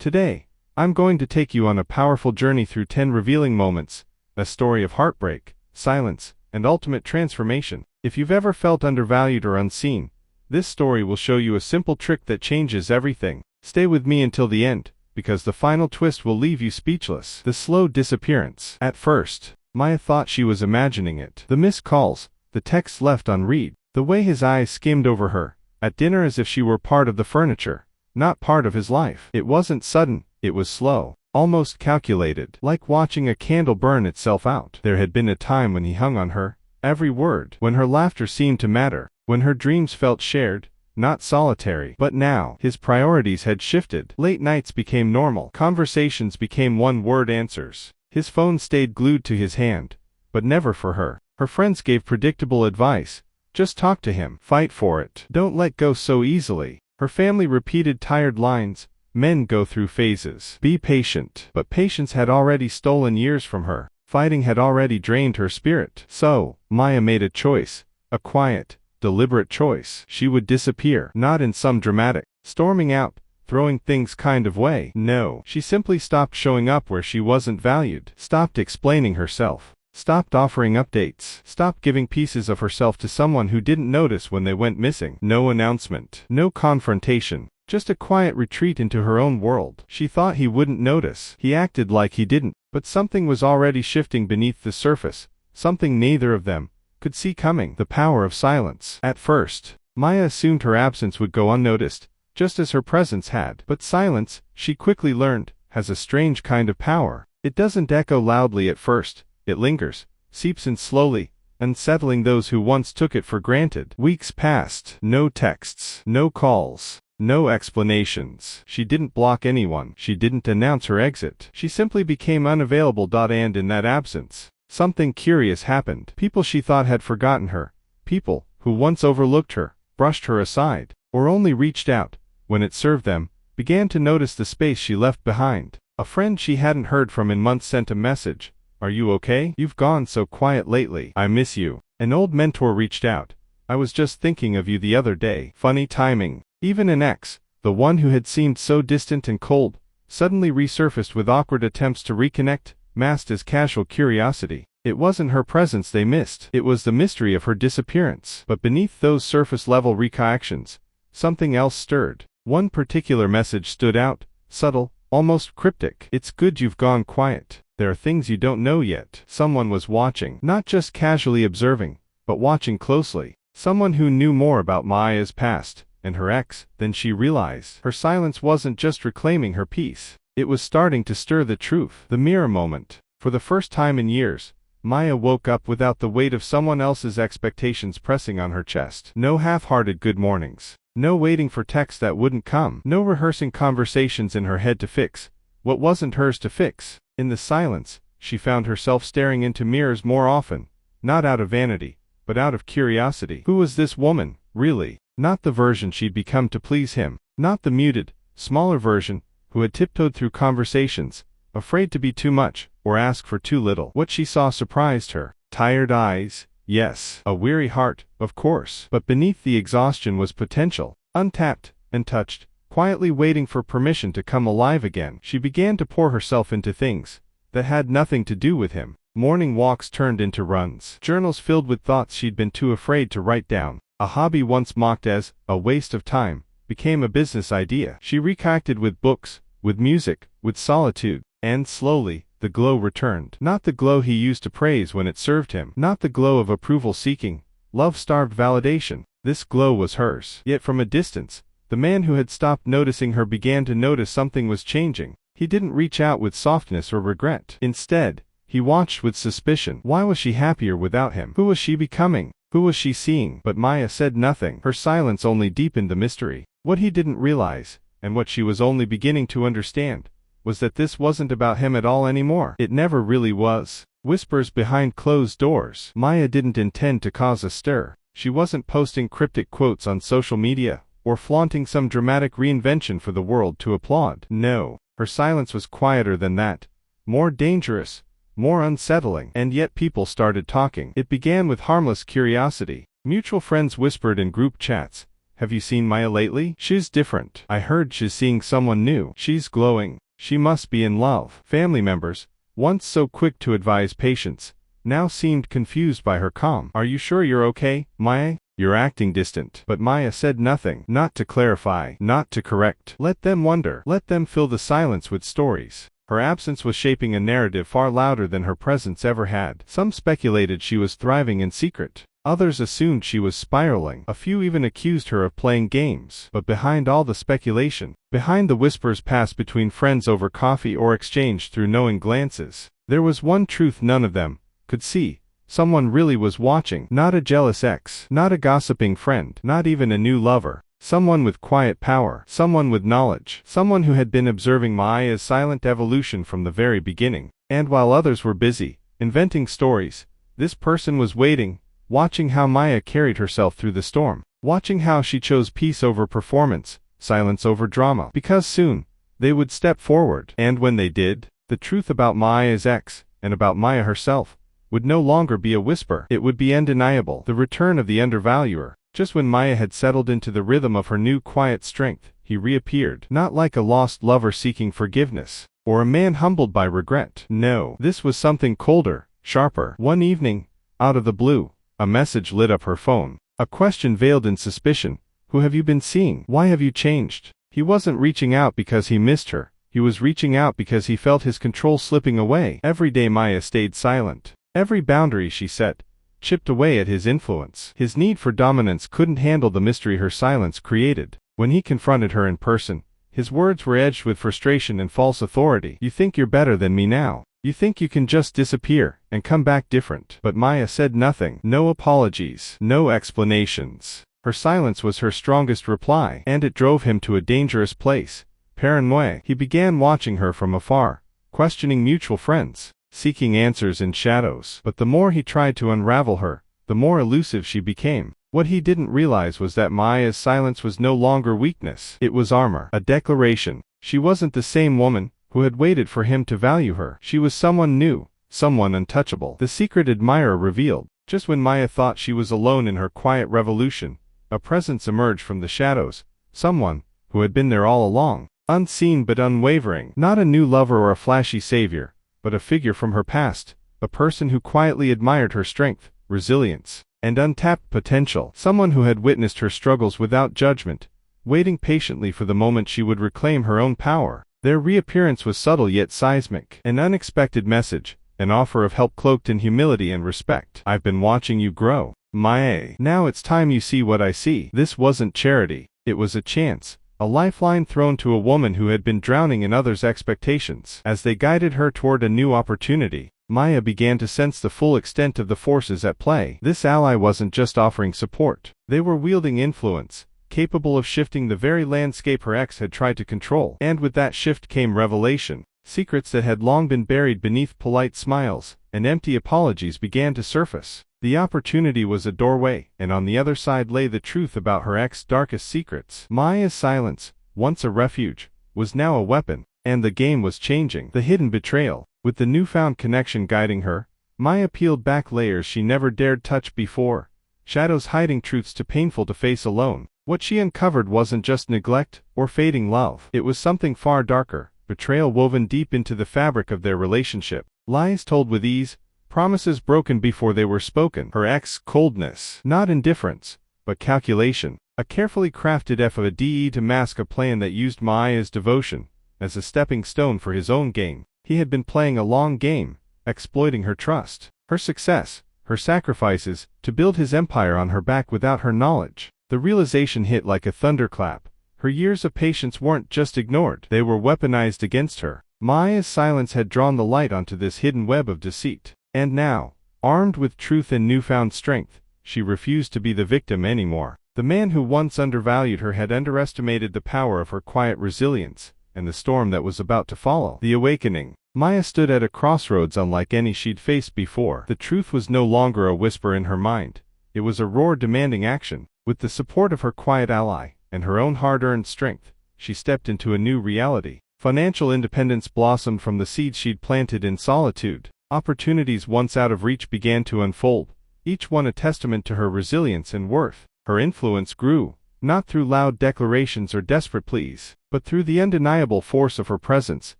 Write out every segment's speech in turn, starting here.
Today, I'm going to take you on a powerful journey through 10 revealing moments, a story of heartbreak, silence, and ultimate transformation. If you've ever felt undervalued or unseen, this story will show you a simple trick that changes everything. Stay with me until the end, because the final twist will leave you speechless. The slow disappearance. At first, Maya thought she was imagining it. The missed calls, the texts left unread, the way his eyes skimmed over her, at dinner as if she were part of the furniture, not part of his life. It wasn't sudden, it was slow, almost calculated, like watching a candle burn itself out. There had been a time when he hung on her, every word, when her laughter seemed to matter, when her dreams felt shared, not solitary. But now, his priorities had shifted. Late nights became normal. Conversations became one-word answers. His phone stayed glued to his hand, but never for her. Her friends gave predictable advice. Just talk to him. Fight for it. Don't let go so easily. Her family repeated tired lines. Men go through phases. Be patient. But patience had already stolen years from her. Fighting had already drained her spirit. So, Maya made a choice. A quiet, deliberate choice. She would disappear. Not in some dramatic, storming out, throwing things kind of way. No, she simply stopped showing up where she wasn't valued. Stopped explaining herself. Stopped offering updates. Stopped giving pieces of herself to someone who didn't notice when they went missing. No announcement. No confrontation. Just a quiet retreat into her own world. She thought he wouldn't notice. He acted like he didn't. But something was already shifting beneath the surface. Something neither of them could see coming. The power of silence. At first, Maya assumed her absence would go unnoticed, just as her presence had. But silence, she quickly learned, has a strange kind of power. It doesn't echo loudly at first. It lingers, seeps in slowly, unsettling those who once took it for granted. Weeks passed. No texts. No calls. No explanations. She didn't block anyone. She didn't announce her exit. She simply became unavailable. And in that absence, something curious happened. People she thought had forgotten her, people who once overlooked her, brushed her aside, or only reached out when it served them, began to notice the space she left behind. A friend she hadn't heard from in months sent a message. Are you okay? You've gone so quiet lately. I miss you. An old mentor reached out. I was just thinking of you the other day. Funny timing. Even an ex, the one who had seemed so distant and cold, suddenly resurfaced with awkward attempts to reconnect, masked as casual curiosity. It wasn't her presence they missed. It was the mystery of her disappearance. But beneath those surface-level reactions, something else stirred. One particular message stood out, subtle, almost cryptic. It's good you've gone quiet. There are things you don't know yet. Someone was watching. Not just casually observing, but watching closely. Someone who knew more about Maya's past and her ex than she realized. Her silence wasn't just reclaiming her peace. It was starting to stir the truth. The mirror moment. For the first time in years, Maya woke up without the weight of someone else's expectations pressing on her chest. No half-hearted good mornings. No waiting for texts that wouldn't come. No rehearsing conversations in her head to fix what wasn't hers to fix. In the silence, she found herself staring into mirrors more often, not out of vanity, but out of curiosity. Who was this woman, really? Not the version she'd become to please him. Not the muted, smaller version, who had tiptoed through conversations, afraid to be too much, or ask for too little. What she saw surprised her. Tired eyes, yes. A weary heart, of course. But beneath the exhaustion was potential, untapped, untouched, quietly waiting for permission to come alive again. She began to pour herself into things that had nothing to do with him. Morning walks turned into runs. Journals filled with thoughts she'd been too afraid to write down. A hobby once mocked as a waste of time became a business idea. She reconnected with books, with music, with solitude. And slowly, the glow returned. Not the glow he used to praise when it served him. Not the glow of approval-seeking, love-starved validation. This glow was hers. Yet from a distance, the man who had stopped noticing her began to notice something was changing. He didn't reach out with softness or regret. Instead, he watched with suspicion. Why was she happier without him? Who was she becoming? Who was she seeing? But Maya said nothing. Her silence only deepened the mystery. What he didn't realize, and what she was only beginning to understand, was that this wasn't about him at all anymore. It never really was. Whispers behind closed doors. Maya didn't intend to cause a stir. She wasn't posting cryptic quotes on social media, or flaunting some dramatic reinvention for the world to applaud. No, her silence was quieter than that, more dangerous, more unsettling. And yet people started talking. It began with harmless curiosity. Mutual friends whispered in group chats, Have you seen Maya lately? She's different. I heard she's seeing someone new. She's glowing. She must be in love. Family members, once so quick to advise patience, now seemed confused by her calm. Are you sure you're okay, Maya? You're acting distant. But Maya said nothing. Not to clarify, not to correct. Let them wonder. Let them fill the silence with stories. Her absence was shaping a narrative far louder than her presence ever had. Some speculated she was thriving in secret. Others assumed she was spiraling. A few even accused her of playing games. But behind all the speculation, behind the whispers passed between friends over coffee or exchanged through knowing glances, there was one truth none of them could see. Someone really was watching. Not a jealous ex, not a gossiping friend, not even a new lover. Someone with quiet power, someone with knowledge, someone who had been observing Maya's silent evolution from the very beginning. And while others were busy, inventing stories, this person was waiting, watching how Maya carried herself through the storm, watching how she chose peace over performance, silence over drama, because soon, they would step forward. And when they did, the truth about Maya's ex, and about Maya herself, would no longer be a whisper. It would be undeniable. The return of the undervaluer. Just when Maya had settled into the rhythm of her new quiet strength, he reappeared, not like a lost lover seeking forgiveness, or a man humbled by regret. No, this was something colder, sharper. One evening, out of the blue, a message lit up her phone. A question veiled in suspicion. Who have you been seeing? Why have you changed? He wasn't reaching out because he missed her. He was reaching out because he felt his control slipping away. Every day Maya stayed silent. Every boundary she set chipped away at his influence. His need for dominance couldn't handle the mystery her silence created. When he confronted her in person, his words were edged with frustration and false authority. You think you're better than me now. You think you can just disappear and come back different. But Maya said nothing. No apologies. No explanations. Her silence was her strongest reply, and it drove him to a dangerous place. Paranoia. He began watching her from afar, questioning mutual friends, seeking answers in shadows. But the more he tried to unravel her, the more elusive she became. What he didn't realize was that Maya's silence was no longer weakness. It was armor, a declaration. She wasn't the same woman who had waited for him to value her. She was someone new, someone untouchable. The secret admirer revealed. Just when Maya thought she was alone in her quiet revolution, a presence emerged from the shadows, someone who had been there all along, unseen but unwavering. Not a new lover or a flashy savior, but a figure from her past, a person who quietly admired her strength, resilience, and untapped potential. Someone who had witnessed her struggles without judgment, waiting patiently for the moment she would reclaim her own power. Their reappearance was subtle yet seismic, an unexpected message, an offer of help cloaked in humility and respect. I've been watching you grow, Maya. Now it's time you see what I see. This wasn't charity, it was a chance. A lifeline thrown to a woman who had been drowning in others' expectations. As they guided her toward a new opportunity, Maya began to sense the full extent of the forces at play. This ally wasn't just offering support. They were wielding influence, capable of shifting the very landscape her ex had tried to control. And with that shift came revelation. Secrets that had long been buried beneath polite smiles and empty apologies began to surface. The opportunity was a doorway, and on the other side lay the truth about her ex's darkest secrets. Maya's silence, once a refuge, was now a weapon, and the game was changing. The hidden betrayal. With the newfound connection guiding her, Maya peeled back layers she never dared touch before, shadows hiding truths too painful to face alone. What she uncovered wasn't just neglect or fading love. It was something far darker, betrayal woven deep into the fabric of their relationship. Lies told with ease, promises broken before they were spoken. Her ex's coldness. Not indifference, but calculation. A carefully crafted effort to mask a plan that used Maya's devotion as a stepping stone for his own gain. He had been playing a long game, exploiting her trust, her success, her sacrifices, to build his empire on her back without her knowledge. The realization hit like a thunderclap. Her years of patience weren't just ignored, they were weaponized against her. Maya's silence had drawn the light onto this hidden web of deceit. And now, armed with truth and newfound strength, she refused to be the victim anymore. The man who once undervalued her had underestimated the power of her quiet resilience, and the storm that was about to follow. The awakening. Maya stood at a crossroads unlike any she'd faced before. The truth was no longer a whisper in her mind. It was a roar demanding action. With the support of her quiet ally, and her own hard-earned strength, she stepped into a new reality. Financial independence blossomed from the seeds she'd planted in solitude. Opportunities once out of reach began to unfold, each one a testament to her resilience and worth. Her influence grew, not through loud declarations or desperate pleas, but through the undeniable force of her presence,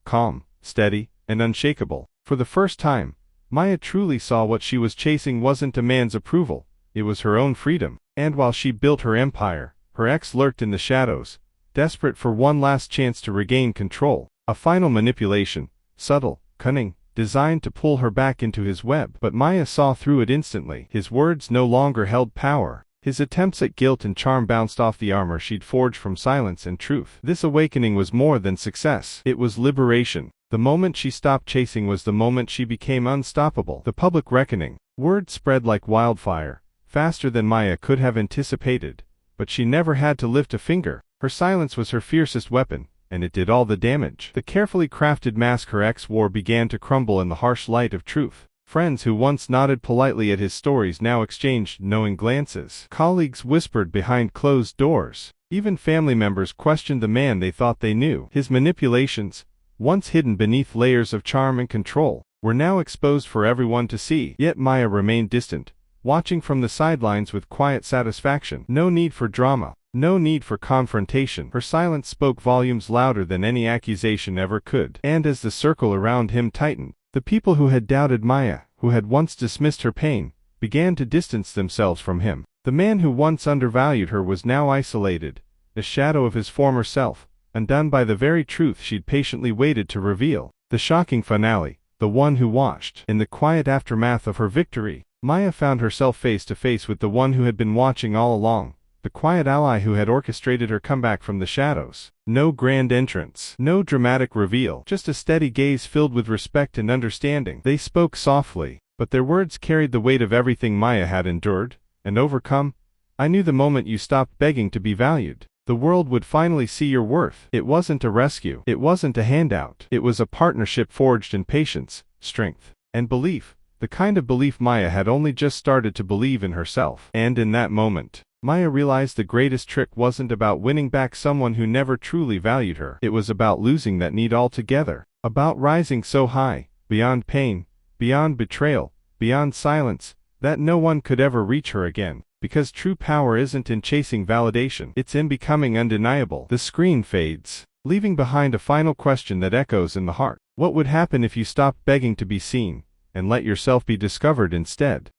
calm, steady, and unshakable. For the first time, Maya truly saw what she was chasing wasn't a man's approval, it was her own freedom. And while she built her empire, her ex lurked in the shadows, desperate for one last chance to regain control. A final manipulation, subtle, cunning, designed to pull her back into his web. But Maya saw through it instantly. His words no longer held power. His attempts at guilt and charm bounced off the armor she'd forged from silence and truth. This awakening was more than success. It was liberation. The moment she stopped chasing was the moment she became unstoppable. The public reckoning. Word spread like wildfire, faster than Maya could have anticipated. But she never had to lift a finger. Her silence was her fiercest weapon, and it did all the damage. The carefully crafted mask her ex wore began to crumble in the harsh light of truth. Friends who once nodded politely at his stories now exchanged knowing glances. Colleagues whispered behind closed doors. Even family members questioned the man they thought they knew. His manipulations, once hidden beneath layers of charm and control, were now exposed for everyone to see. Yet Maya remained distant, watching from the sidelines with quiet satisfaction. No need for drama. No need for confrontation. Her silence spoke volumes louder than any accusation ever could. And as the circle around him tightened, the people who had doubted Maya, who had once dismissed her pain, began to distance themselves from him. The man who once undervalued her was now isolated, a shadow of his former self, undone by the very truth she'd patiently waited to reveal. The shocking finale, the one who watched. In the quiet aftermath of her victory, Maya found herself face to face with the one who had been watching all along. The quiet ally who had orchestrated her comeback from the shadows. No grand entrance, no dramatic reveal, just a steady gaze filled with respect and understanding. They spoke softly, but their words carried the weight of everything Maya had endured and overcome. I knew the moment you stopped begging to be valued, the world would finally see your worth. It wasn't a rescue. It wasn't a handout. It was a partnership forged in patience, strength, and belief. The kind of belief Maya had only just started to believe in herself. And in that moment, Maya realized the greatest trick wasn't about winning back someone who never truly valued her. It was about losing that need altogether. About rising so high, beyond pain, beyond betrayal, beyond silence, that no one could ever reach her again. Because true power isn't in chasing validation. It's in becoming undeniable. The screen fades, leaving behind a final question that echoes in the heart. What would happen if you stopped begging to be seen, and let yourself be discovered instead?